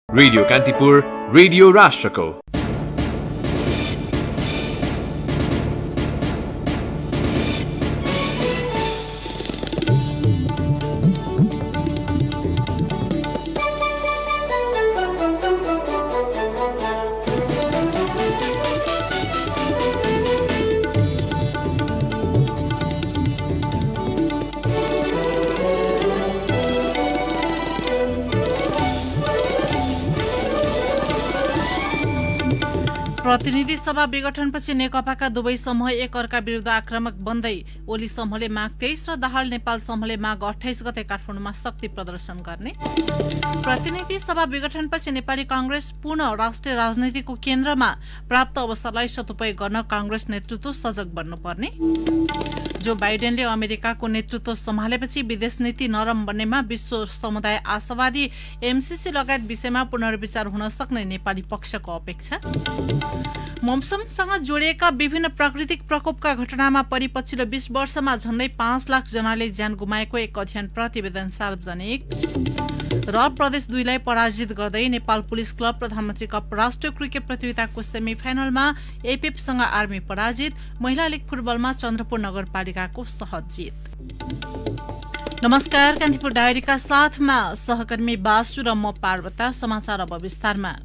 Radio Kantipur, radio राष्ट्रको। प्रतिनिधि सभा विघटनपछि नेकपाका दुवै समूह एक अर्का विरुद्ध आक्रामक बन्दै ओली समूहले माग 23 र दाहाल नेपाल समूहले माग 28 गते काठमाडौँमा शक्ति प्रदर्शन गर्ने। प्रतिनिधि सभा विघटनपछि नेपाली कांग्रेस पुनः राष्ट्रिय राजनीतिको केन्द्रमा प्राप्त अवसरलाई सदुपयोग गर्न कांग्रेस नेतृत्व सजग बन्नुपर्ने। जो बाइडेनले अमेरिकाको नेतृत्व सम्हालेपछि विदेश नीति नरम बन्नेमा विश्व समुदाय आशावादी, एमसीसी लगायत विषयमा पुनर्विचार हुन सक्ने नेपाली पक्षको अपेक्षा। मौसमसँग जोडिएका विभिन्न प्राकृतिक प्रकोपका घटनामा परि पछिल्लो 20 वर्षमा झण्डै 5 लाख जनाले ज्यान गुमाएको एक अध्ययन प्रतिवेदन सार्वजनिक। र प्रदेश 2 लाई पराजित गर्दै नेपाल पुलिस क्लब प्रधानमन्त्री कप राष्ट्रिय क्रिकेट प्रतियोगिताको सेमिफाइनलमा एपीएफसँग आर्मी पराजित। महिला लीग फुटबलमा चन्द्रपुर नगरपालिकाको सहज जित। नमस्कार, कान्तिपुर डायरीका साथमा सहकर्मी बासु र म पार्वता। समाचार अब विस्तारमा।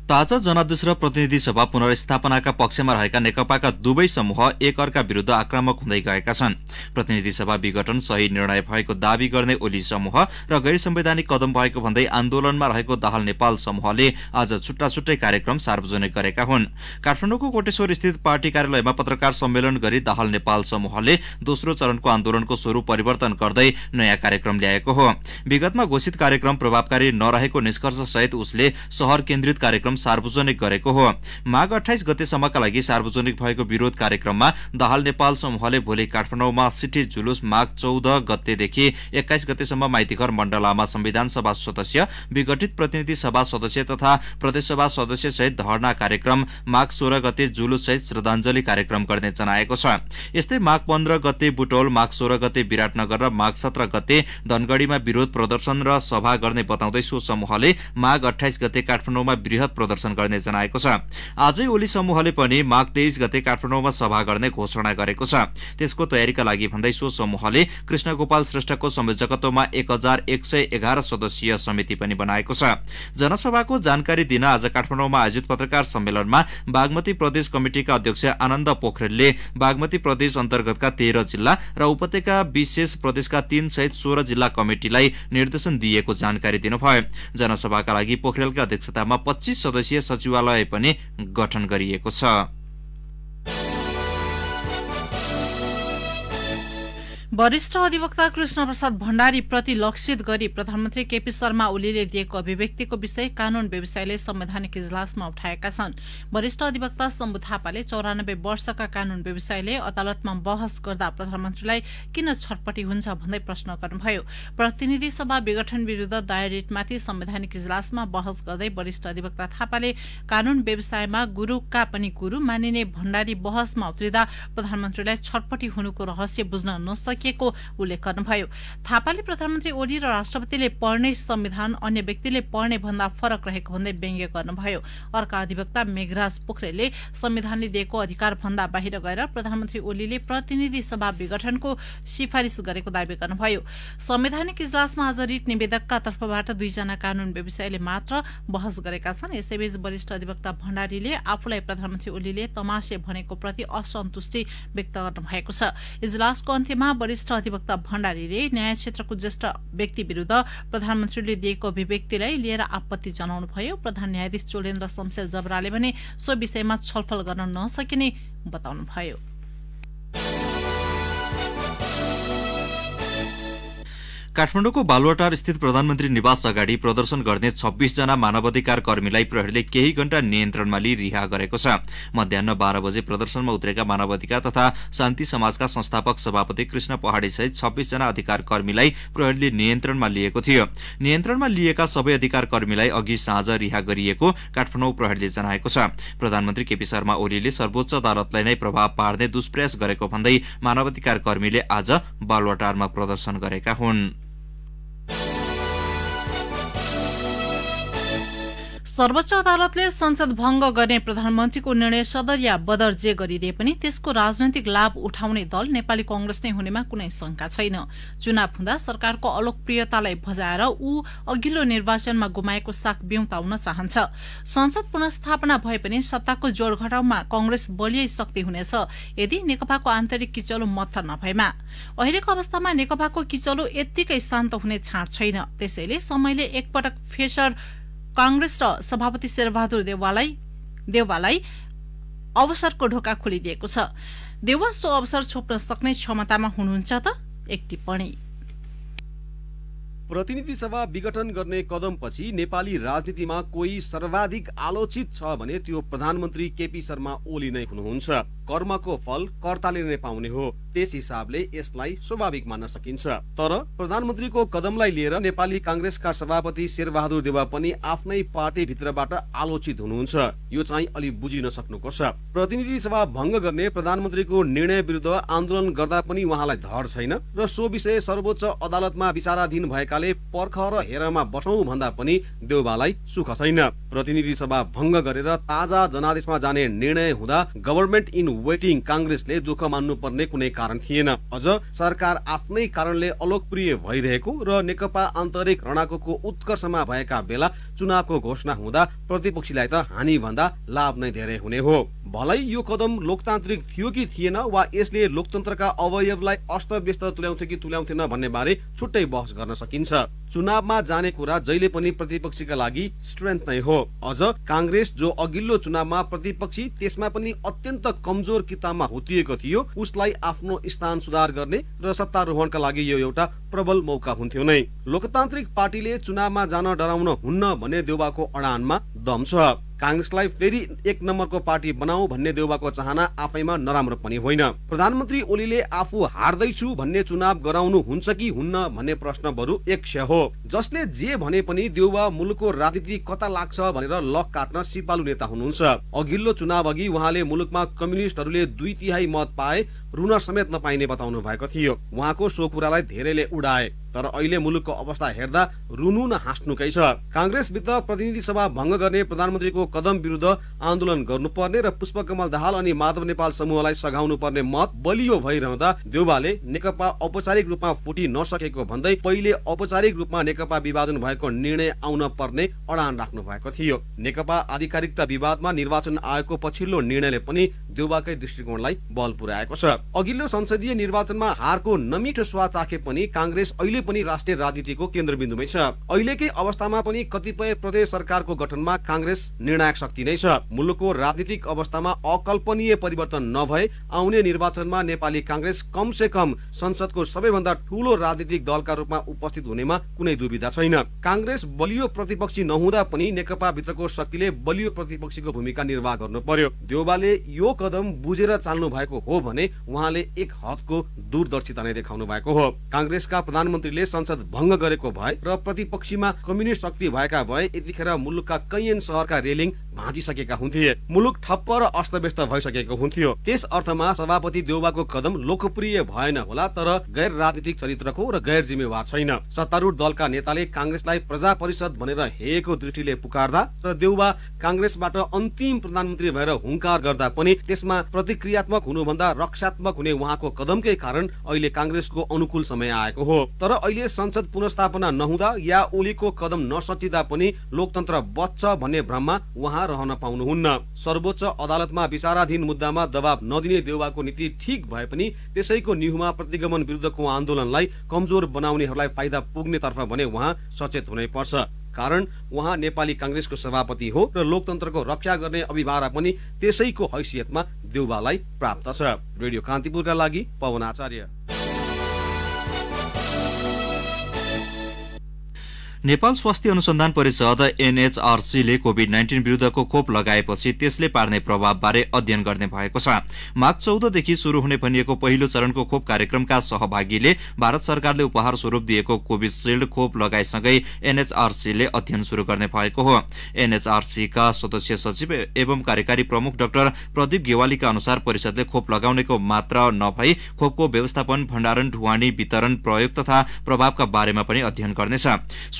ताजा जनादेश र प्रतिनिधि सभा पुनर्स्थापनाका पक्षमा रहेका नेकपाका दुवै समूह एक अर्का विरुद्ध आक्रामक हुँदै गएका छन्। प्रतिनिधि सभा विघटन सही निर्णय भएको दावी गर्ने ओली समूह र गैर संवैधानिक कदम भएको भन्दै आन्दोलनमा रहेको दाहाल नेपाल समूहले आज छुट्टा छुट्टै कार्यक्रम सार्वजनिक गरेका हुन्। काठमाडौँको कोटेश्वर स्थित पार्टी कार्यालयमा पत्रकार सम्मेलन गरी दाहाल नेपाल समूहले दोस्रो चरणको आन्दोलनको स्वरूप परिवर्तन गर्दै नयाँ कार्यक्रम ल्याएको हो। विगतमा घोषित कार्यक्रम प्रभावकारी नरहेको निष्कर्ष सहित उसले शहर केन्द्रित कार्यक्रम सार्वजनिक गरेको हो। माघ 28 गतेसम्मका लागि सार्वजनिक भएको विरोध कार्यक्रममा दाहाल नेपाल समूहले भोलि काठमाडौँमा सिटी जुलुस, माघ 14 गतेदेखि 21 गतेसम्म माइतीघर मण्डलामा संविधान सभा सदस्य, विघटित प्रतिनिधि सभा सदस्य तथा प्रदेशसभा सदस्य सहित धरना कार्यक्रम, माघ 16 गते जुलुस सहित श्रद्धाञ्जली कार्यक्रम गर्ने जनाएको छ। यस्तै माघ 15 गते बुटौल, माघ 16 गते विराटनगर र माघ 17 गते धनगढ़ीमा विरोध प्रदर्शन र सभा गर्ने बताउँदै सो समूहले माघ 28 गते काठमाडौँमा वृहत प्रदर्शन गर्ने जनाएको छ। आजै ओली समूहले पनि माघ 23 गते काठमाडौँमा सभा गर्ने घोषणा गरेको छ। त्यसको तयारीका लागि भन्दै सो समूहले कृष्ण गोपाल श्रेष्ठको संयोजकत्वमा 1111 सदस्यीय समिति पनि बनाएको छ। जनसभाको जानकारी दिन आज काठमाडौँमा आयोजित पत्रकार सम्मेलनमा बागमती प्रदेश कमिटिका अध्यक्ष आनन्द पोखरेलले बागमती प्रदेश अन्तर्गतका 13 जिल्ला र उपत्यका विशेष प्रदेशका 3 सहित 16 जिल्ला कमिटिलाई निर्देशन दिएको जानकारी दिनुभयो। जनसभाका लागि पोखरेलका अध्यक्षतामा 25 सदस्यीय सचिवालय पनि गठन गरिएको छ। वरिष्ठ अधिवक्ता कृष्ण प्रसाद भण्डारी प्रति लक्षित गरी प्रधानमन्त्री केपी शर्मा ओलीले दिएको अभिव्यक्तिको विषय कानून व्यवसायले संवैधानिक इजलासमा उठाएका छन्। वरिष्ठ अधिवक्ता शम्भु थापाले 94 वर्षका कानून व्यवसायले अदालतमा बहस गर्दा प्रधानमन्त्रीलाई किन छटपटी हुन्छ भन्दै प्रश्न गर्नुभयो। प्रतिनिधि सभा विघटन विरूद्ध दायर रिटमाथि संवैधानिक इजलासमा बहस गर्दै वरिष्ठ अधिवक्ता थापाले कानून व्यवसायमा गुरुका पनि गुरु मानिने भण्डारी बहसमा उत्रिँदा प्रधानमन्त्रीलाई छटपटी हुनुको रहस्य बुझ्न नसके उल्लेख गर्नुभयो। थापाले प्रधानमन्त्री ओली र राष्ट्रपतिले पढ्ने संविधान अन्य व्यक्तिले पढ्ने भन्दा फरक रहेको भन्दै व्यङ्ग्य गर्नुभयो। अर्का अधिवक्ता मेघराज पोखरेलले संविधानले दिएको अधिकार भन्दा बाहिर गएर प्रधानमन्त्री ओलीले प्रतिनिधि सभा विघटनको सिफारिस गरेको दावी गर्नुभयो। संवैधानिक इजलासमा आज रिट निवेदकका तर्फबाट 2 जना कानून व्यवसायले मात्र बहस गरेका छन्। यसैबीच वरिष्ठ अधिवक्ता भण्डारीले आफूलाई प्रधानमन्त्री ओलीले तमासे भनेको प्रति असन्तुष्टि व्यक्त गर्नुभएको छ। इजलासको अन्त्यमा वरिष्ठ अधिवक्ता भण्डारीले न्याय क्षेत्रको ज्येष्ठ व्यक्ति विरूद्ध प्रधानमन्त्रीले दिएको अभिव्यक्तिलाई लिएर आपत्ति जनाउनुभयो। प्रधान न्यायाधीश चोलेन्द्र शमशेर जबराले भने सो विषयमा छलफल गर्न नसकिने बताउनुभयो। काठमाडौँको बालुवाटार स्थित प्रधानमन्त्री निवास अगाडि प्रदर्शन गर्ने 26 जना मानवाधिकार कर्मीलाई प्रहरीले केही घण्टा नियन्त्रणमा लिई रिहा गरेको छ। मध्याह्न 12 बजे प्रदर्शनमा उत्रेका मानवाधिकार तथा शान्ति समाजका संस्थापक सभापति कृष्ण पहाडी सहित 26 जना अधिकार कर्मीलाई प्रहरीले नियन्त्रणमा लिएको थियो। नियन्त्रणमा लिएका सबै अधिकार कर्मीलाई अघि साँझ रिहा गरिएको काठमाडौँ प्रहरीले जनाएको छ। प्रधानमन्त्री केपी शर्मा ओलीले सर्वोच्च अदालतलाई नै प्रभाव पार्ने दुष्प्रयास गरेको भन्दै मानवाधिकार कर्मीले आज बालुवाटारमा प्रदर्शन गरेका हुन्। सर्वोच्च अदालतले संसद भंग गर्ने प्रधानमन्त्रीको निर्णय सदर या बदर जे गरिदिए पनि त्यसको राजनैतिक लाभ उठाउने दल नेपाली कांग्रेस नै हुनेमा कुनै शंका छैन। चुनाव हुँदा सरकारको अलोकप्रियतालाई भजाएर ऊ अघिल्लो निर्वाचनमा गुमाएको साख ब्यौताउन चाहन्छ। संसद पुनर्स्थापना भए पनि सत्ताको जोड घटाउमा कांग्रेस बलियै शक्ति हुनेछ यदि नेकपाको आन्तरिक किचलो मत्त नभएमा। अहिलेको अवस्थामा नेकपाको किचलो यत्तिकै शान्त हुने छाँट छैन। त्यसैले समयले एकपटक फेसर कांग्रेस र सभापति शेरबहादुर देउवालाई अवसरको ढोका खोलिदिएको छ। देउवा सो अवसर छोप्न सक्ने क्षमतामा हुनुहुन्छ त? एक टिप्पणी। प्रतिनिधि सभा विघटन गर्ने कदमपछि नेपाली राजनीतिमा कोही सर्वाधिक आलोचित छ भने त्यो प्रधानमन्त्री केपी शर्मा ओली नै हुनुहुन्छ। कर्मको फल कर्ताले नै पाउने हो, त्यस हिसाबले यसलाई स्वाभाविक मान्न सकिन्छ। तर प्रधानमन्त्रीको कदमलाई लिएर नेपाली कांग्रेसका सभापति शेरबहादुर देउवा पनि आफ्नै पार्टी भित्रबाट आलोचित हुनुहुन्छ। यो चाहिँ अलि बुझिन सक्नुको छ। प्रतिनिधि सभा भंग गर्ने प्रधानमन्त्रीको निर्णय विरुद्ध आन्दोलन गर्दा पनि उहाँलाई धर छैन र सो विषय सर्वोच्च अदालतमा विचाराधीन भएकाले पर्ख र हेरमा बसौं भन्दा पनि देउवालाई सुख छैन। प्रतिनिधि सभा भंग गरेर ताजा जनादेशमा जाने निर्णय हुँदा गभर्नमेन्ट इन वेटिङ कांग्रेसले दुःख मान्नुपर्ने कुनै कारण थिएन। अझ सरकार आफ्नै कारणले अलोकप्रिय भइरहेको र नेकपा आन्तरिक रणकोको उत्कर्षमा भएका बेला चुनावको घोषणा हुँदा प्रतिपक्षीलाई त हानि भन्दा लाभ नै धेरै हुने हो। भलै यो कदम लोकतान्त्रिक थियो कि थिएन वा यसले लोकतन्त्रका अवयवलाई अस्तव्यस्त तुल्याउँथ्यो कि तुल्याउँथेन भन्ने बारे छुट्टै बहस गर्न सकिन्छ। चुनावमा जाने कुरा जहिले पनि प्रतिपक्षीका लागि स्ट्रेन्थ नै हो। अझ कांग्रेस जो अघिल्लो चुनावमा प्रतिपक्षी त्यसमा पनि अत्यन्त कमजोर किताबमा हुतिएको थियो, उसलाई आफ्नो स्थान सुधार गर्ने र सत्तारोहणका लागि यो एउटा प्रबल मौका हुन्थ्यो नै। लोकतान्त्रिक पार्टीले चुनावमा जान डराउन हुन्न भन्ने देउवाको अडानमा दम छ। कांग्रेसलाई फेरि एक नम्बरको पार्टी बनाऊ भन्ने देउवाको चाहना आफैमा नराम्रो पनि होइन। प्रधानमन्त्री ओलीले आफू हार्दैछु भन्ने चुनाव गराउनु हुन्छ कि हुन्न भन्ने प्रश्न बरु एक क्षय हो। जसले जे भने पनि देउवा मुलुकको राजनीति कता लाग्छ भनेर लक काट्न सिपालु नेता हुनुहुन्छ। अघिल्लो चुनाव अघि उहाँले मुलुकमा कम्युनिस्टहरूले 2/3 मत पाए रुन समेत नपाइने बताउनु भएको थियो। उहाँको सो कुरालाई धेरैले उडाए, तर अहिले मुलुकको अवस्था हेर्दा रुनु न हाँस्नुकै छ। कांग्रेसभित्र प्रतिनिधि सभा भंग गर्ने प्रधानमन्त्रीको कदम विरुद्ध आन्दोलन गर्नुपर्ने र पुष्पकमल दाहाल अनि माधव नेपाल समूहलाई सघाउनु पर्ने मत बलियो भइरहँदा देउवाले नेकपा औपचारिक रूपमा फुटी नसकेको भन्दै पहिले औपचारिक रूपमा नेकपा विभाजन भएको निर्णय आउन पर्ने अडान राख्नु भएको थियो। नेकपा आधिकारिकता विवादमा निर्वाचन आयोगको पछिल्लो निर्णयले पनि देउवाकै दृष्टिकोणलाई बल पुर्याएको छ। अघिल्लो संसदीय निर्वाचनमा हारको नमिठो स्वाद चाखे पनि कांग्रेस अहिले पनि राष्ट्रिय राजनीतिको केन्द्रबिन्दुमै छ। अहिलेकै अवस्थामा पनि कतिपय प्रदेश सरकारको गठनमा कांग्रेस निर्णायक शक्ति नै छ। मुलुकको राजनीतिक अवस्थामा अकल्पनीय परिवर्तन नभए आउने निर्वाचनमा नेपाली कांग्रेस कम से कम संसदको सबैभन्दा ठूलो राजनीतिक दलका रूपमा उपस्थित हुनेमा कुनै दुविधा छैन। कांग्रेस बलियो प्रतिपक्षी नहुँदा पनि नेकपा भित्रको शक्तिले बलियो प्रतिपक्षीको भूमिका निर्वाह गर्नु पर्यो। देउवाले यो कदम बुझेर चाल्नु भएको हो भने उहाँले एक हदको दूरदर्शिता नै देखाउनु भएको हो। कांग्रेसका प्रधानमन्त्रीले संसद भंग गरेको भए र प्रतिपक्षीमा कम्युनिस्ट शक्ति भएका भए यतिखेर मुलुकका कैयन शहरका रेलिङ भाँचिसकेका हुन्थे। मुलुक ठप्प र अस्तव्यस्त भइसकेको हुन्थ्यो। त्यस अर्थमा सभापति देउवाको कदम लोकप्रिय भएन होला, तर गैर राजनीतिक चरित्रको र गैर जिम्मेवार छैन। सत्तारूढ दलका नेताले कांग्रेसलाई प्रजा परिषद भनेर हेएको दृष्टिले पुकार्दा र देउवा कांग्रेसबाट अन्तिम प्रधानमन्त्री भएर हुंकार गर्दा पनि त्यसमा प्रतिक्रियात्मक हुनुभन्दा रक्षात्मक हुने उहाँको कदमकै कारण अहिले कांग्रेसको अनुकूल समय आएको हो। तर अहिले संसद पुनर्स्थापना नहुँदा या ओलीको कदम नसचिँदा पनि लोकतन्त्र बच्छ भन्ने भ्रममा उहाँ रहन पाउनुहुन्न। सर्वोच्च अदालतमा विचाराधीन मुद्दामा दबाब नदिने देउवाको नीति ठीक भए पनि त्यसैको निहुमा प्रतिगमन विरुद्धको आन्दोलनलाई कमजोर बनाउनेहरूलाई फाइदा पुग्ने तर्फ भने उहाँ सचेत हुनै पर्छ। कारण उहाँ नेपाली कांग्रेसको सभापति हो र लोकतन्त्रको रक्षा गर्ने अभिभारा पनि त्यसैको हैसियतमा देउवालाई प्राप्त छ। रेडियो कान्तिपुरका लागि पवन आचार्य। नेपाल स्वास्थ्य अनुसन्धान परिषद एनएचआरसीले कोभिड-19 विरुद्धको खोप लगाएपछि त्यसले पार्ने प्रभावबारे अध्ययन गर्ने भएको छ। माघ 14 देखि शुरू हुने भनिएको पहिलो चरणको खोप कार्यक्रमका सहभागीले भारत सरकारले उपहार स्वरूप दिएको कोभिशिल्ड खोप लगाएसँगै एनएचआरसीले अध्ययन शुरू गर्ने भएको हो। एनएचआरसीका सदस्य सचिव एवं कार्यकारी प्रमुख डाक्टर प्रदीप गेवालीका अनुसार परिषदले खोप लगाउनेको मात्र नभई खोपको व्यवस्थापन, भण्डारण, ढुवानी, वितरण, प्रयोग तथा प्रभावका बारेमा पनि अध्ययन गर्नेछ।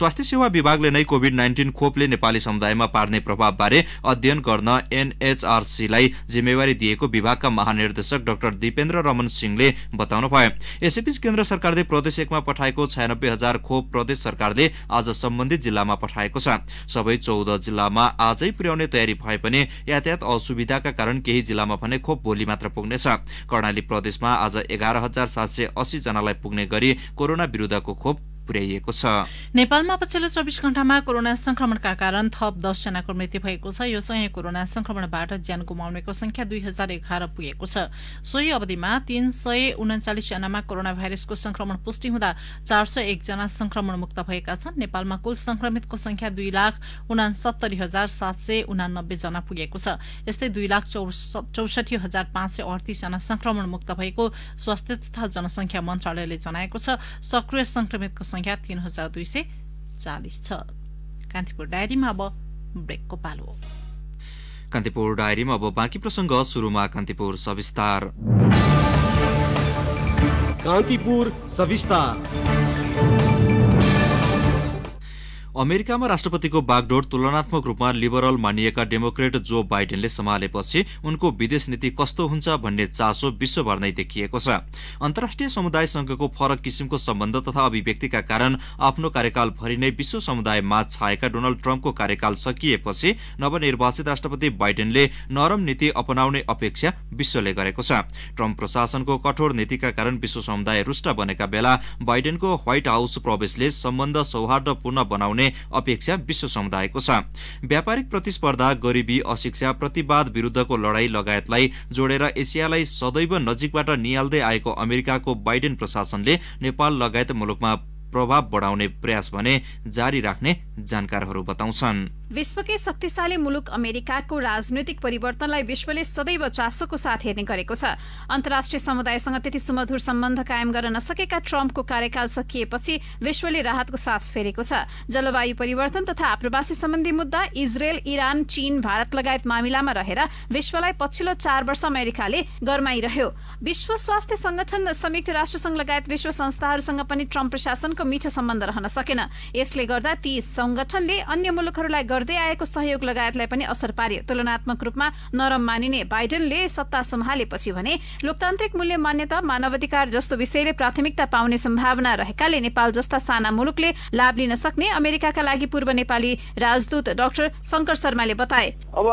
स्वास्थ्य सेवा विभागले नै कोभिड-19 खोपले नेपाली समुदायमा पार्ने प्रभावबारे अध्ययन गर्न एनएचआरसीलाई जिम्मेवारी दिएको विभागका महानिर्देशक डाक्टर दीपेन्द्र रमन सिंहले बताउनु भयो। यसैबीच केन्द्र सरकारले प्रदेश 1 मा पठाएको 96,000 खोप प्रदेश सरकारले आज सम्बन्धित जिल्लामा पठाएको छ। सबै 14 जिल्लामा आजै पुर्याउने तयारी भए पनि यातायात असुविधाका कारण केही जिल्लामा भने खोप भोलि मात्र पुग्नेछ। कर्णाली प्रदेशमा आज 11,780 जनालाई पुग्ने गरी कोरोना विरुद्धको खोप पुर्याइएको छ। नेपालमा पछिल्लो 24 घण्टामा कोरोना संक्रमणका कारण थप 10 जनाको मृत्यु भएको छ। यो सँगै कोरोना संक्रमणबाट ज्यान गुमाउनेको संख्या 2011 पुगेको छ। सोही अवधिमा 339 जनामा कोरोना भाइरसको संक्रमण पुष्टि हुँदा 401 जना संक्रमण मुक्त भएका छन्। नेपालमा कुल संक्रमितको संख्या 2,69,789 जना पुगेको छ। यस्तै 2,64,538 जना संक्रमण मुक्त भएको स्वास्थ्य तथा जनसंख्या मन्त्रालयले जनाएको छ। सक्रिय संक्रमितको संख्या 3,240 छ। कान्तिपुर डायरीमा अब ब्रेकको पालो। कान्तिपुर डायरीमा अब बाँकी प्रसंग। सुरुमा कान्तिपुर सविस्तार। कान्तिपुर सविस्तार। अमेरिकामा राष्ट्रपतिको बागडोर तुलनात्मक रूपमा लिबरल मानिएका डेमोक्रेट जो बाइडेनले सम्हालेपछि उनको विदेश नीति कस्तो हुन्छ भन्ने चासो विश्वभर नै देखिएको छ। अन्तर्राष्ट्रिय समुदायसँगको फरक किसिमको सम्बन्ध तथा अभिव्यक्तिका कारण आफ्नो कार्यकालभरि नै विश्व समुदायमा छाएका डोनाल्ड ट्रम्पको कार्यकाल सकिएपछि नवनिर्वाचित राष्ट्रपति बाइडेनले नरम नीति अपनाउने अपेक्षा विश्वले गरेको छ। ट्रम्प प्रशासनको कठोर नीतिका कारण विश्व समुदाय रुष्ट बनेका बेला बाइडेनको व्हाइट हाउस प्रवेशले सम्बन्ध सौहार्दपूर्ण बनाउने अपेक्षा विश्व समुदायको छ। व्यापारिक प्रतिस्पर्धा, गरिबी, अशिक्षा, प्रतिवाद विरुद्धको लडाई लगायतलाई जोडेर एसियालाई सदैव नजिकबाट निहाल्दै आएको अमेरिकाको बाइडेन प्रशासनले नेपाल लगायत मुलुकमा प्रभाव बढाउने प्रयास भने जारी राख्ने जानकारहरू बताउँछन्। विश्वकै शक्तिशाली मुलुक अमेरिकाको राजनैतिक परिवर्तनलाई विश्वले सदैव चासोको साथ हेर्ने गरेको छ। अन्तर्राष्ट्रिय समुदायसँग त्यति सुमधुर सम्बन्ध कायम गर्न नसकेका ट्रम्पको कार्यकाल सकिएपछि विश्वले राहतको सास फेरेको छ। जलवायु परिवर्तन तथा आप्रवासी सम्बन्धी मुद्दा, इजरायल, इरान, चीन, भारत लगायत मामिलामा रहेर विश्वलाई पछिल्लो 4 वर्ष अमेरिकाले गरमाइरह्यो। विश्व स्वास्थ्य संगठन, संयुक्त राष्ट्रसंघ लगायत विश्व संस्थाहरूसँग पनि ट्रम्प प्रशासनको मिठो सम्बन्ध रहन सकेन। यसले गर्दा ती संगठनले अन्य मुलुकहरूलाई गर्दै आएको सहयोग लगायतलाई पनि असर पार्यो। तुलनात्मक रूपमा नरम मानिने बाइडेनले सत्ता सम्हालेपछि भने लोकतान्त्रिक मूल्य मान्यता, मानवाधिकार जस्तो विषयले प्राथमिकता पाउने सम्भावना रहेकाले नेपाल जस्ता साना मुलुकले लाभ लिन सक्ने अमेरिकाका लागि पूर्व नेपाली राजदूत डाक्टर शंकर शर्माले बताए। अब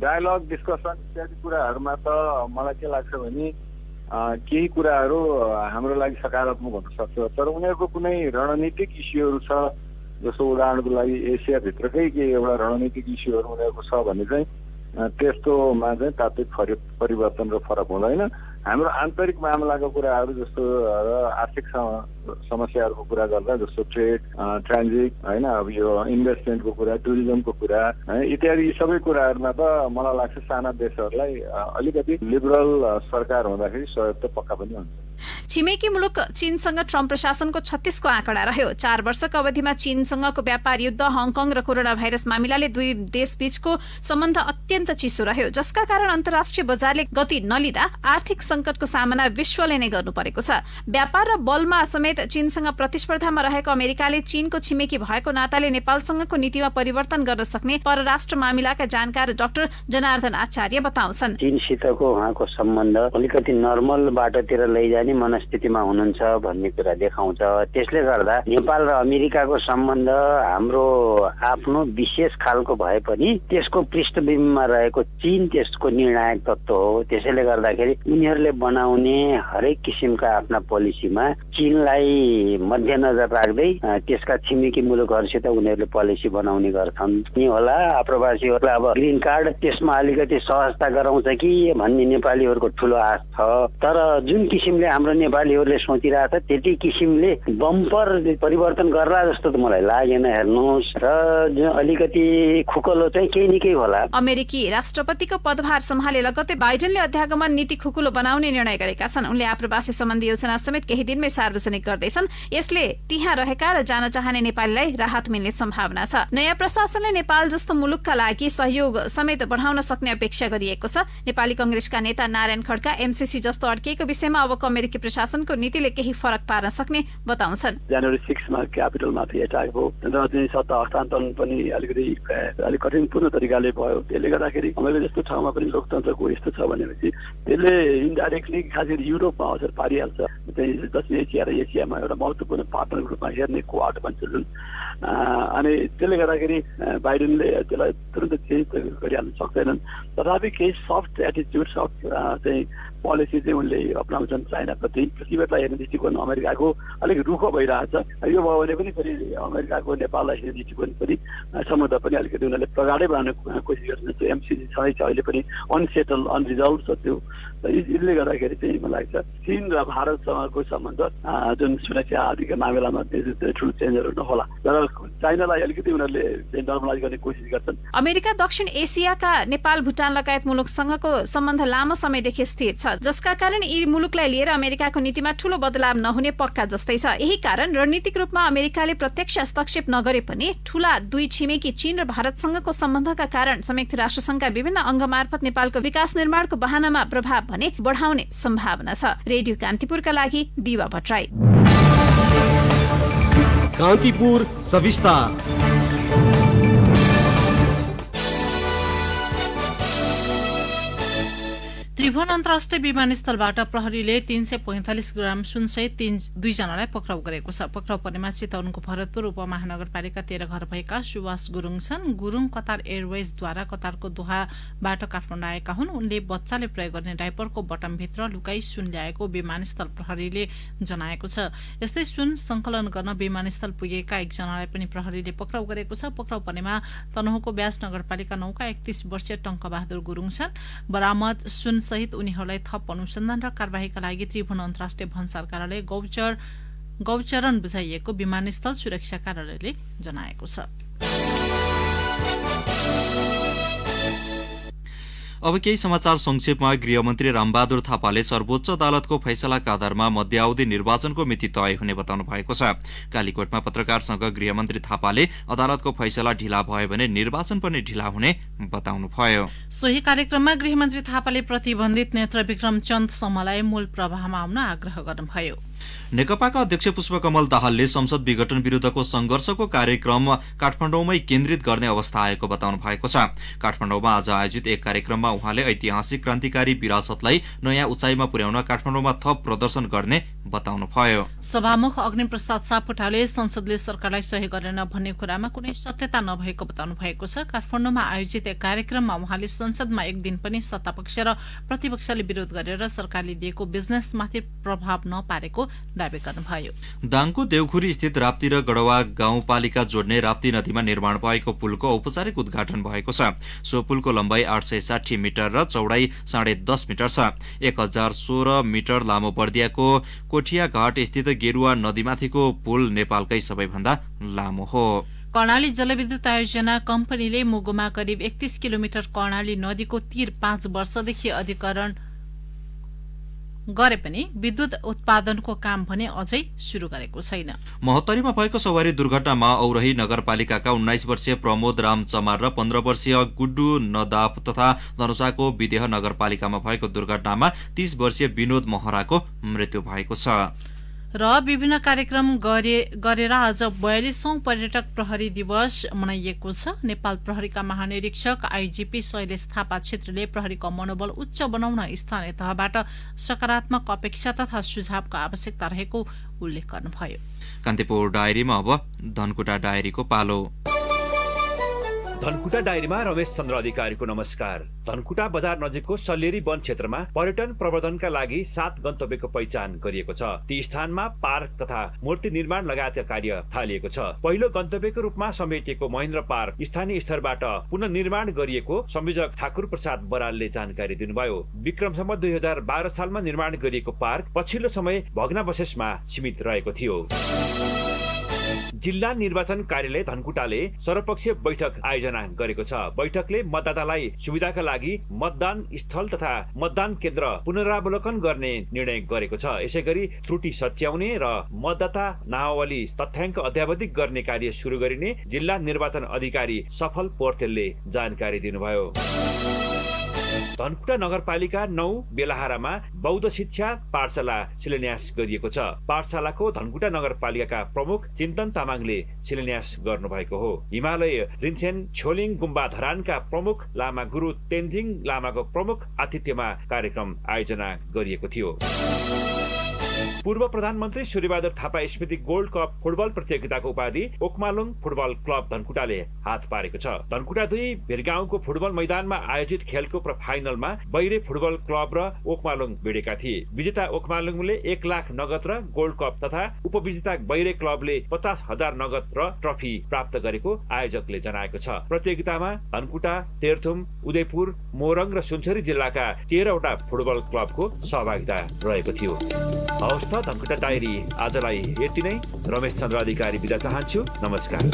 डायलग, डिस्कसन इत्यादि कुराहरूमा त मलाई के लाग्छ भने केही कुराहरू हाम्रो लागि सकारात्मक हुन सक्छ, तर उनीहरूको कुनै रणनीतिक इस्युहरू छ, जस्तो उदाहरणको लागि एसियाभित्रकै केही एउटा रणनीतिक इस्युहरू उनीहरूको छ भने चाहिँ त्यस्तोमा चाहिँ तात्विक परिवर्तन र फरक हुँदैन। हाम्रो आन्तरिक मामलाको कुराहरू जस्तो आर्थिक समस्याहरूको कुरा गर्दा जस्तो ट्रेड, ट्रान्जिट, होइन, अब यो इन्भेस्टमेन्टको कुरा, टुरिज्मको कुरा इत्यादि सबै कुराहरूमा त मलाई लाग्छ साना देशहरूलाई अलिकति लिबरल सरकार हुँदाखेरि सहयोग त पक्का पनि हुन्छ। छिमेकी मुलुक चीनसँग ट्रम्प प्रशासनको 36 को आँकडा रह्यो। 4 वर्षको अवधिमा चीनसँगको व्यापार युद्ध, हङकङ र कोरोना भाइरस मामिलाले दुई देशबीचको सम्बन्ध अत्यन्त चिसो रह्यो, जसका कारण अन्तर्राष्ट्रिय बजारले गति नलिँदा आर्थिक संकटको सामना विश्वले नै गर्नु परेको छ। व्यापार र बलमा समेत चीनसँग प्रतिस्पर्धामा रहेको अमेरिकाले चीनको छिमेकी भएको नाताले नेपालसँगको नीतिमा परिवर्तन गर्न सक्ने परराष्ट्र मामिलाका जानकार डाक्टर जनार्दन आचार्य बताउँछन्। चीनसितको उहाँको सम्बन्ध अलिकति नर्मल बाटोतिर लैजाने मनस्थितिमा हुनुहुन्छ भन्ने कुरा देखाउँछ। त्यसले गर्दा नेपाल र अमेरिकाको सम्बन्ध हाम्रो आफ्नो विशेष खालको भए पनि त्यसको पृष्ठभूमिमा रहेको चीन त्यसको निर्णायक तत्त्व हो। त्यसैले गर्दाखेरि उनीहरूले बनाउने हरेक किसिमका आफ्ना पोलिसीमा चीनलाई मध्यनजर राख्दै त्यसका छिमेकी मुलुकहरूसित उनीहरूले पोलिसी बनाउने गर्छन्। नि होला आप्रवासीहरूलाई अब ग्रीन कार्ड त्यसमा अलिकति सहजता गराउँछ कि भन्ने नेपालीहरूको ठुलो आश छ, तर जुन किसिमले हाम्रो नेपालीहरूले सोचिरहेछ त्यति किसिमले बम्पर परिवर्तन गर्ला जस्तो त मलाई लागेन। हेर्नुहोस्, र अलिकति खुकुलो चाहिँ केही न केही होला। अमेरिकी राष्ट्रपतिको पदभार सम्हाले लगत्तै बाइडेनले अध्यागमन नीति खुकुलो बनाउने निर्णय गरेका छन्। उनले आप्रवासी सम्बन्धी योजना समेत केही दिनमै सार्वजनिक गर्दैछन्। यसले त्यहाँ रहेका र जान चाहने नेपालीलाई राहत मिल्ने सम्भावना छ। नयाँ प्रशासनले नेपाल जस्तो मुलुकका लागि सहयोग समेत बढाउन सक्ने अपेक्षा गरिएको छ। नेपाली कंग्रेसका नेता नारायण खड्का एमसीसी जस्तो अड्किएको विषयमा अबको अमेरिकी प्रशासनको नीतिले केही फरक पार्न सक्ने बताउँछन्। जनवरी 6 मा क्यापिटलमाथि एटाक भयो र चाहिँ सत्ता हस्तान्तरण पनि अलिक कठिनपूर्ण तरिकाले भयो। त्यसले गर्दाखेरि अमेरिका जस्तो ठाउँमा पनि लोकतन्त्रको यस्तो छ भनेपछि त्यसले इन्डाइरेक्टली खास गरी युरोपमा असर पारिहाल्छ। चाहिँ दक्षिण एसिया र एसियामा एउटा महत्त्वपूर्ण पार्टनरको रूपमा हेर्ने कोआर्ट भन्छ जुन, अनि त्यसले गर्दाखेरि बाइडेनले त्यसलाई तुरन्त चेन्ज गरिहाल्न सक्दैनन्। तथापि केही सफ्ट एटिच्युड, सफ्ट चाहिँ पोलिसी चाहिँ उनले अपनाउँछन् चाइनाप्रति। तिब्बतलाई हेर्ने दृष्टिकोण अमेरिकाको अलिक रुखो भइरहेछ। यो भयो भने पनि फेरि अमेरिकाको नेपाललाई हेर्ने दृष्टिकोण पनि सम्बन्ध पनि अलिकति उनीहरूले प्रगाडै बनाउने कोसिस गर्छन्। त्यो एमसिसी छँदैछ अहिले पनि अनसेटल अनरिजल्भ छ त्यो। यसले गर्दाखेरि चाहिँ मलाई लाग्छ चीन र भारतसँगको सम्बन्ध जुन सुरक्षा आदिका मामिलामा ठुलो चेन्जहरू नहोला, तर चाइनालाई अलिकति उनीहरूले नर्मलाइज गर्ने कोसिस गर्छन्। अमेरिका दक्षिण एसियाका नेपाल, भुटान लगायत मुलुकसँगको सम्बन्ध लामो समयदेखि स्थिर छ, जसका कारण यी मुलुकलाई लिएर अमेरिकाको नीतिमा ठूलो बदलाव नहुने पक्का जस्तै छ। यही कारण रणनीतिक रूपमा अमेरिकाले प्रत्यक्ष हस्तक्षेप नगरे पनि ठूला दुई छिमेकी चीन र भारतसँगको सम्बन्धका कारण संयुक्त राष्ट्रसङ्घका विभिन्न अङ्ग मार्फत नेपालको विकास निर्माणको बहानामा प्रभाव भने बढाउने सम्भावना छ। रेडियो कान्तिपुरका लागि दिवा भट्टराई। कान्तिपुर सविस्तार। त्रिभुवन अन्तर्राष्ट्रिय विमानस्थलबाट प्रहरीले 345 ग्राम सुनसहित 2जनालाई पक्राउ गरेको छ। पक्राउ परेमा चितवनको भरतपुर उपमहानगरपालिका 13 घर भएका सुवास गुरुङ छन्। गुरुङ कतार एयरवेजद्वारा कतारको दोहाबाट काठमाडौँ आएका हुन्। उनले बच्चाले प्रयोग गर्ने डाइपरको बटमभित्र लुकाई सुन ल्याएको विमानस्थल प्रहरीले जनाएको छ। यस्तै सुन संकलन गर्न विमानस्थल पुगेका एकजनालाई पनि प्रहरीले पक्राउ गरेको छ। पक्राउ परेमा तनहुँको ब्यास नगरपालिका 9 का 31 वर्षीय टंकबहादुर गुरुङ छन्। बरामद सुन सहित उनीहरूलाई थप अनुसन्धान र कारबाहीका लागि त्रिभुवन अन्तर्राष्ट्रिय भन्सार कार्यालय गौचरण बुझाइएको विमानस्थल सुरक्षा कार्यालयले जनाएको छ। अब केही समाचार संक्षेपमा। गृहमन्त्री रामबहादुर थापाले सर्वोच्च अदालतको फैसलाका आधारमा मध्यावधि निर्वाचनको मिति तय हुने बताउनु भएको छ। कालीकोटमा पत्रकारसँग गृहमन्त्री थापाले अदालतको फैसला ढिला भयो भने निर्वाचन पनि ढिला हुने बताउनु भयो। सोही कार्यक्रममा गृहमन्त्री थापाले प्रतिबन्धित नेत्र विक्रम चन्द समूहलाई मूल प्रवाहमा आउन आग्रह गर्नुभयो। नेकपाका अध्यक्ष पुष्पकमल दाहालले संसद विघटन विरुद्धको संघर्षको कार्यक्रम काठमाडौँमै केन्द्रित गर्ने अवस्था आएको बताउनु भएको छ। काठमाडौँमा आज आयोजित एक कार्यक्रममा उहाँले ऐतिहासिक क्रान्तिकारी विरासतलाई नयाँ उचाइमा पुर्याउन काठमाडौँमा थप प्रदर्शन गर्ने बताउनु भयो। सभामुख अग्निप्रसाद सापकोटाले संसदले सरकारलाई सहयोग गरेन भन्ने कुरामा कुनै सत्यता नभएको बताउनु भएको छ। काठमाडौँमा आयोजित एक कार्यक्रममा उहाँले संसदमा एक दिन पनि सत्तापक्ष र प्रतिपक्षले विरोध गरेर सरकारले दिएको बिजनेसमाथि प्रभाव नपारेको दावी गर्नुभयो। दाङको देउखुरी स्थित राप्ती र गढवा गाउँपालिका जोड्ने राप्ती नदीमा निर्माण भएको पुलको औपचारिक उद्घाटन भएको छ। सो पुलको लम्बाइ 860 मिटर र चौडाइ 10.5 मिटर छ। 1016 मिटर लामो बर्दियाको कोठिया घाट स्थित गेरुवा नदीमाथिको पुल नेपालकै सबैभन्दा लामो हो। कर्णाली जलविद्युत आयोजना कम्पनीले मुगुमा करिब 31 किलोमिटर कर्णाली नदीको तीर 5 वर्षदेखि अधिग्रहण गरे पनि विद्युत उत्पादनको काम भने अझै शुरू गरेको छैन। महोत्तरीमा भएको सवारी दुर्घटनामा औरही नगरपालिकाका 19 वर्षीय प्रमोद राम चमार र 15 वर्षीय गुड्डु नदाप तथा धनुषाको विदेह नगरपालिकामा भएको दुर्घटनामा 30 वर्षीय विनोद महराको मृत्यु भएको छ। र विभिन्न कार्यक्रम गरेर आज 42औं पर्यटक प्रहरी दिवस मनाइएको छ। नेपाल प्रहरीका महानिरीक्षक आइजिपी शैलेश थापा छेत्रीले प्रहरीको मनोबल उच्च बनाउन स्थानीय तहबाट सकारात्मक अपेक्षा तथा सुझावको आवश्यकता रहेको उल्लेख गर्नुभयो। कान्तिपुर डायरीमा अब धनकुटा डायरीको पालो। धनकुटा डायरीमा रमेश चन्द्र अधिकारीको नमस्कार। धनकुटा बजार नजिकको सल्लेरी वन क्षेत्रमा पर्यटन प्रवर्धनका लागि 7 गन्तव्यको पहिचान गरिएको छ। ती स्थानमा पार्क तथा मूर्ति निर्माण लगायतका कार्य थालिएको छ। पहिलो गन्तव्यको रूपमा समेटिएको महेन्द्र पार्क स्थानीय स्तरबाट पुनर्निर्माण गरिएको संयोजक ठाकुर प्रसाद बरालले जानकारी दिनुभयो। विक्रमसम्म 2012 सालमा निर्माण गरिएको पार्क पछिल्लो समय भग्नावशेषमा सीमित रहेको थियो। जिल्ला निर्वाचन कार्यालय धनकुटाले सर्वपक्षीय बैठक आयोजना गरेको छ। बैठकले मतदातालाई सुविधाका लागि मतदान स्थल तथा मतदान केन्द्र पुनरावलोकन गर्ने निर्णय गरेको छ। यसैगरी त्रुटि सच्याउने र मतदाता नामावली तथ्याङ्क अद्यावधिक गर्ने कार्य सुरु गरिने जिल्ला निर्वाचन अधिकारी सफल पोर्तेलले जानकारी दिनुभयो। धनकुटा नगरपालिका 9 बेलाहारामा बौद्ध शिक्षा पाठशाला शिलान्यास गरिएको छ। पाठशालाको धनकुटा नगरपालिकाका प्रमुख चिन्तन तामाङले शिलान्यास गर्नुभएको हो। हिमालय रिन्छेन छोलिङ गुम्बा धरानका प्रमुख लामा गुरु तेन्जिङ लामाको प्रमुख आतिथ्यमा कार्यक्रम आयोजना गरिएको थियो। पूर्व प्रधानमन्त्री सूर्यबहादुर थापा स्मृति गोल्ड कप फुटबल प्रतियोगिताको उपाधि ओक्मालुङ फुटबल क्लब धनकुटाले हात पारेको छ। धनकुटा 2 भिरगाउँको फुटबल मैदानमा आयोजित खेलको फाइनलमा बैरे फुटबल क्लब र ओक्मालुङ भिडेका थिए। विजेता ओक्मालुङले 1 लाख नगद र गोल्ड कप तथा उपविजेता बैरे क्लबले 50,000 नगद र ट्रफी प्राप्त गरेको आयोजकले जनाएको छ। प्रतियोगितामा धनकुटा, तेर्थुम, उदयपुर, मोरङ र सुनसरी जिल्लाका 13 वटा फुटबल क्लबको सहभागिता रहेको थियो। हवस् त धनकुटा डायरी आजलाई यति नै। रमेश चन्द्र अधिकारी बिदा चाहन्छु। नमस्कार।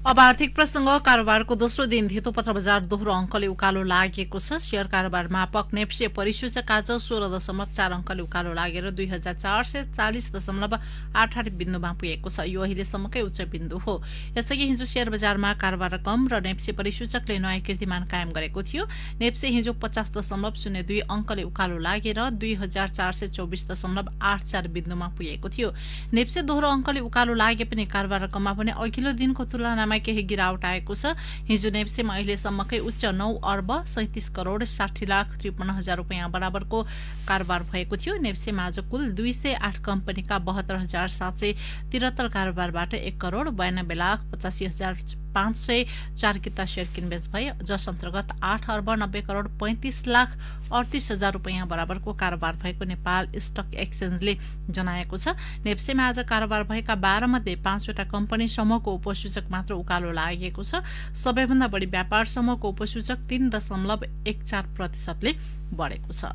अब आर्थिक प्रसंग। कारोबारको दोस्रो दिन धितोपत्र बजार दोहोरो अंकले उकालो लागेको छ। शेयर कारोबार मापक नेप्से परिसूचक आज 16.4 अंकले उकालो लागेर 2440.88 बिन्दुमा पुगेको छ। यो अहिलेसम्मकै उच्च बिन्दु हो। यसअघि हिजो शेयर बजारमा कारोबार कम र नेप्से परिसूचकले नयाँ कीर्तिमान कायम गरेको थियो। नेप्से हिजो 50.02 अंकले उकालो लागेर 2424.84 बिन्दुमा पुगेको थियो। नेप्से दोहोरो अंकले उकालो लागे पनि कारोबार कममा पनि अघिल्लो दिनको तुलनामा केही गिरावट आएको छ। हिजो नेप्सेमा अहिलेसम्मकै उच्च 9 अर्ब 37 करोड 60 लाख 53 हजार रुपियाँ बराबरको कारोबार भएको थियो। नेप्सेमा आज कुल 208 कम्पनीका 72,773 कारोबारबाट 1 करोड 92 लाख 85 हजार 504 किता शेयर किनबेच भए, जस अन्तर्गत 8 अर्ब 90 करोड 35 लाख 38 हजार रुपियाँ बराबरको कारोबार भएको नेपाल स्टक एक्सचेन्जले जनाएको छ। नेप्सेमा आज कारोबार भएका 12 मध्ये 5 वटा कम्पनी समूहको उपसूचक मात्र उकालो लागेको छ। सबैभन्दा बढी व्यापार समूहको उपसूचक 3.14% बढेको छ।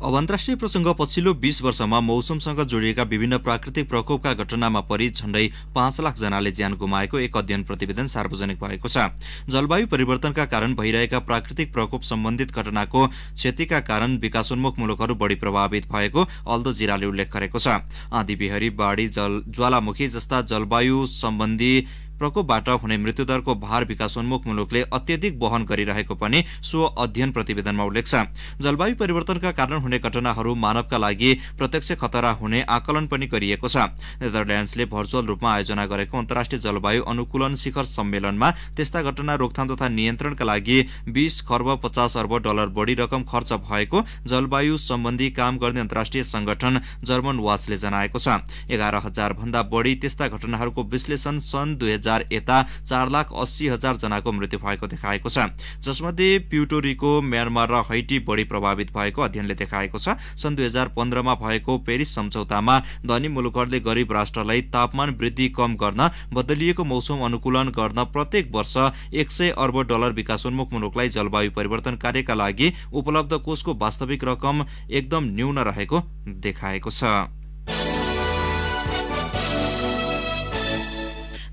अब अन्तर्राष्ट्रिय प्रसंग। पछिल्लो 20 वर्षमा मौसमसँग जोडिएका विभिन्न प्राकृतिक प्रकोपका घटनामा परि झण्डै 5 लाख जनाले ज्यान गुमाएको एक अध्ययन प्रतिवेदन सार्वजनिक भएको छ। जलवायु परिवर्तनका कारण भइरहेका प्राकृतिक प्रकोप सम्बन्धित घटनाको क्षतिका कारण विकासोन्मुख मुलुकहरू बढी प्रभावित भएको अल्दो जिराले उल्लेख गरेको छ। आँधी बेहरी, बाढी, ज्वालामुखी जस्ता जलवायु सम्बन्धी प्रकोपबाट हुने मृत्युदरको भार विकासोन्मुख मुलुकले अत्यधिक वहन गरिरहेको पनि सो अध्ययन प्रतिवेदनमा उल्लेख छ। जलवायु परिवर्तनका कारण हुने घटनाहरू मानवका लागि प्रत्यक्ष खतरा हुने आकलन पनि गरिएको छ। नेदरल्याण्ड्सले भर्चुअल रूपमा आयोजना गरेको अन्तर्राष्ट्रिय जलवायु अनुकूलन शिखर सम्मेलनमा त्यस्ता घटना रोकथाम तथा नियन्त्रणका लागि 20 खर्ब 50 अर्ब डलर बढी रकम खर्च भएको जलवायु सम्बन्धी काम गर्ने अन्तर्राष्ट्रिय संगठन जर्मन वाचले जनाएको छ। 11,000 भन्दा बढी त्यस्ता घटनाहरूको विश्लेषण सन् 2000 यता 4,80,000 जनाको मृत्यु भएको देखाएको छ, जसमध्ये प्युर्टोरिको, म्यानमार र हैटी बढी प्रभावित भएको अध्ययनले देखाएको छ। सन् 2015 मा भएको पेरिस सम्झौतामा धनी मुलुकहरूले गरीब राष्ट्रलाई तापमान वृद्धि कम गर्न, बदलिएको मौसम अनुकूलन गर्न प्रत्येक वर्ष 100 अर्ब डलर विकासोन्मुख मुलुकलाई जलवायु परिवर्तन कार्यका लागि उपलब्ध कोषको वास्तविक रकम एकदम न्यून रहेको देखाएको छ।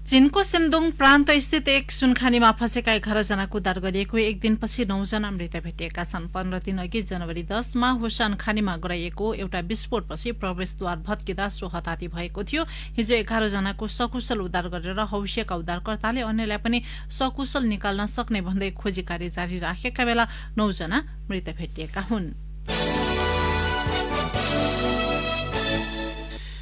चीनको सेन्दुङ प्रान्त स्थित एक सुनखानीमा फँसेका 11 जनाको उद्धार गरिएको एक दिनपछि 9 जना मृत भेटिएका छन्। 15 दिन अघि जनवरी 10 मा होसान खानीमा गराइएको एउटा विस्फोटपछि प्रवेशद्वार भत्किँदा सो हताती भएको थियो। हिजो 11 जनाको सकुशल उद्धार गरेर हौसिएका उद्धारकर्ताले अन्यलाई पनि सकुशल निकाल्न सक्ने भन्दै खोजी कार्य जारी राखेका बेला 9 जना मृत भेटिएका हुन्।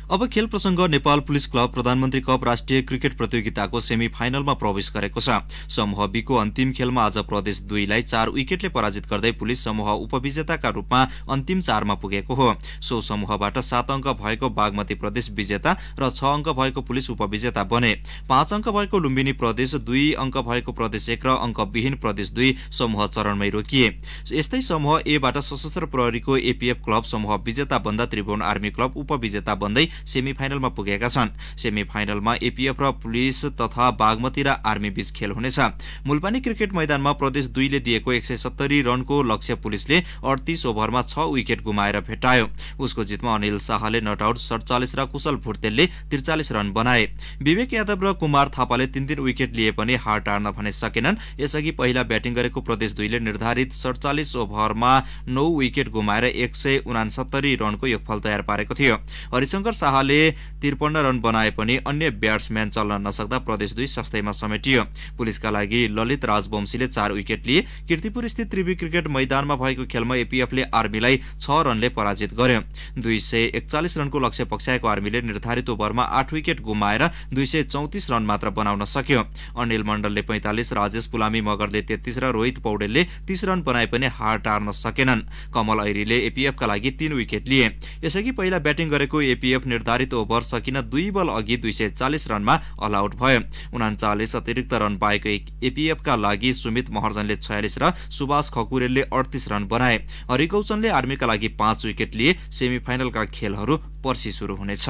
अब खेल प्रसंग। नेपाल पुलिस क्लब प्रधानमन्त्री कप राष्ट्रिय क्रिकेट प्रतियोगिताको सेमी फाइनलमा प्रवेश गरेको छ। समूह बी को अन्तिम खेलमा आज प्रदेश 2 लाई 4 विकेटले पराजित गर्दै पुलिस समूह उपविजेताका रूपमा अन्तिम 4 मा पुगेको हो। सो समूहबाट 7 अंक भएको बागमती प्रदेश विजेता र 6 अंक भएको पुलिस उपविजेता बने। 5 अंक भएको लुम्बिनी प्रदेश, 2 अंक भएको प्रदेश 1 र अंकविहीन प्रदेश 2 समूह चरणमै रोकिए। यस्तै समूह ए बाट सशस्त्र प्रहरीको एपीएफ क्लब समूह विजेता बन्दा त्रिभुवन आर्मी क्लब उपविजेता बन्दै सेमी फाइनलमा पुगेका छन्। सेमी फाइनलमा एपीएफ र पुलिस तथा बागमती र आर्मी बीच खेल हुनेछ। मुलपानी क्रिकेट मैदानमा प्रदेश 2 ले दिएको 170 रनको लक्ष्य पुलिसले 38 ओभरमा 6 विकेट गुमाएर भेटायो। उसको जितमा अनिल शाहले नट आउट 47 र कुशल भुटेलले 43 रन बनाए। विवेक यादव र कुमार थापाले 3 विकेट लिए पनि हार टार्न भने सकेनन्। यसअघि पहिला ब्याटिङ गरेको प्रदेश 2 ले निर्धारित 47 ओभरमा 9 विकेट गुमाएर 169 रनको योगफल तयार पारेको थियो। हरिशंकर शाहले 53 रन बनाए पनि अन्य ब्याट्सम्यान चल्न नसक्दा प्रदेश 2 सस्तैमा समेटियो। पुलिसका लागि ललित राजवंशीले 4 विकेट लिए। कीर्तिपुर स्थित त्रिवी क्रिकेट मैदानमा भएको खेलमा एपीएफले आर्मीलाई 6 रनले पराजित गर्यो। 241 रनको लक्ष्य पक्षाएको आर्मीले निर्धारित ओभरमा 8 विकेट गुमाएर 234 रन मात्र बनाउन सक्यो। अनिल मण्डलले 45, राजेश पुलामी मगरले 33 र रोहित पौडेलले 30 रन बनाए पनि हार टार्न सकेनन्। कमल ऐरीले एपीएफका लागि 3 विकेट लिए। यसअघि पहिला ब्याटिङ गरेको एपीएफ निर्धारित ओभर सकिन 2 बल अघि 240 रनमा अल आउट भयो। 39 अतिरिक्त रन पाएको एपीएफका लागि सुमित महर्जनले 46 र सुभाष खकुरेलले 38 रन बनाए। हरिकौचनले आर्मीका लागि 5 विकेट लिए। सेमिफाइनलका खेलहरू पर्सि सुरु हुनेछ।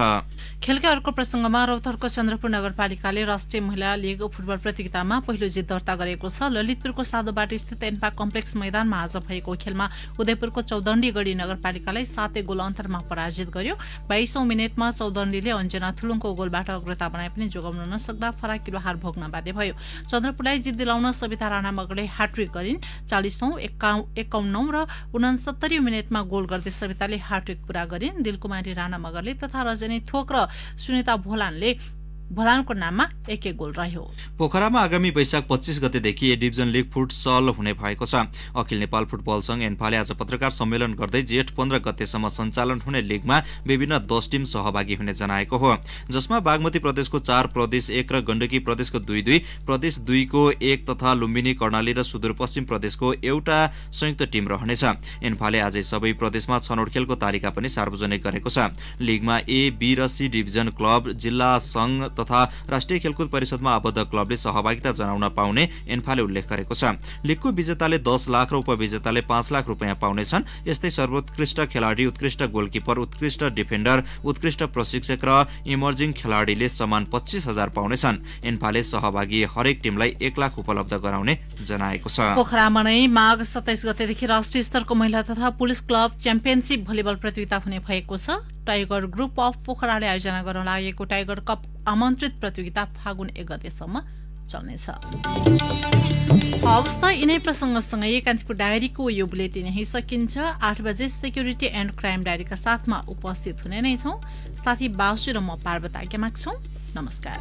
खेलका अर्को प्रसंगमा रौतहटको चन्द्रपुर नगरपालिकाले राष्ट्रिय महिला लीग फुटबल प्रतियोगितामा पहिलो जित दर्ता गरेको छ। ललितपुरको साधोबाटो स्थित एन्पा कम्प्लेक्स मैदानमा आज भएको खेलमा उदयपुरको चौदण्डीगढी नगरपालिकालाई 7 गोल अन्तरमा पराजित गर्यो। 22औं मिनेटमा चौदण्डीले अञ्जना थुलुङको गोलबाट अग्रता बनाए पनि जोगाउन नसक्दा फराकिलो हार भोग्न बाध्य भयो। चन्द्रपुरलाई जित दिलाउन सविता राणा मगरले ह्याट्रिक गरिन्। 40औं, 51औं र 69औं मिनेटमा गोल गर्दै सविताले ह्याट्रिक पूरा गरिन्। दिलकुमारी राणा मगरले तथा रजनी थोक र सुनिता भोलानको नाममा 1-1 गोल रह्यो। पोखरामा आगामी वैशाख 25 गतेदेखि ए डिभिजन लीग फुटसल हुने भएको छ। अखिल नेपाल फुटबल संघ एन्फाले आज पत्रकार सम्मेलन गर्दै जेठ 15 गतेसम्म सञ्चालन हुने लीगमा विभिन्न 10 टिम सहभागी हुने जनाएको हो, जसमा बागमती प्रदेशको 4, प्रदेश 1 र गण्डकी प्रदेशको 2-2, प्रदेश 2 को 1 तथा लुम्बिनी, कर्णाली र सुदूरपश्चिम प्रदेशको एउटा संयुक्त टिम रहनेछ। एन्फाले आजै सबै प्रदेशमा छनौट खेलको तालिका पनि सार्वजनिक गरेको छ। लीगमा ए, बी र सी डिभिजन क्लब, जिल्ला संघ तथा राष्ट्रिय खेलकुद परिषदमा आबद्ध क्लबले सहभागिता जनाउन पाउने एन्फाले उल्लेख गरेको छ। लीगको विजेताले 10 लाख र उपविजेताले 5 लाख रुपियाँ पाउनेछन्। यस्तै सर्वोत्कृष्ट खेलाडी, उत्कृष्ट गोलकिपर, उत्कृष्ट डिफेन्डर, उत्कृष्ट प्रशिक्षक र इमर्जिङ खेलाडीले समान 25,000 पाउनेछन्। एन्फाले सहभागी हरेक टिमलाई 1 लाख उपलब्ध गराउने जनाएको छ। पोखरामा नै माघ 27 गतेदेखि राष्ट्रिय स्तरको महिला तथा पुलिस क्लब च्याम्पियनशिप भलिबल प्रतियोगिता हुने भएको छ। टाइगर ग्रुप अफ पोखराले आयोजना गर्न लागेको टाइगर कप आमन्त्रित प्रतियोगिता फागुन 1 गतेसम्म चल्नेछ। अवस्था यिनै प्रसङ्गसँगै कान्तिपुर डायरीको यो बुलेटिन यही सकिन्छ। 8 बजे सेक्युरिटी एन्ड क्राइम डायरीका साथमा उपस्थित हुने नै छौं। साथी बासु र म पार्वता आज्ञा माग्छौं। नमस्कार।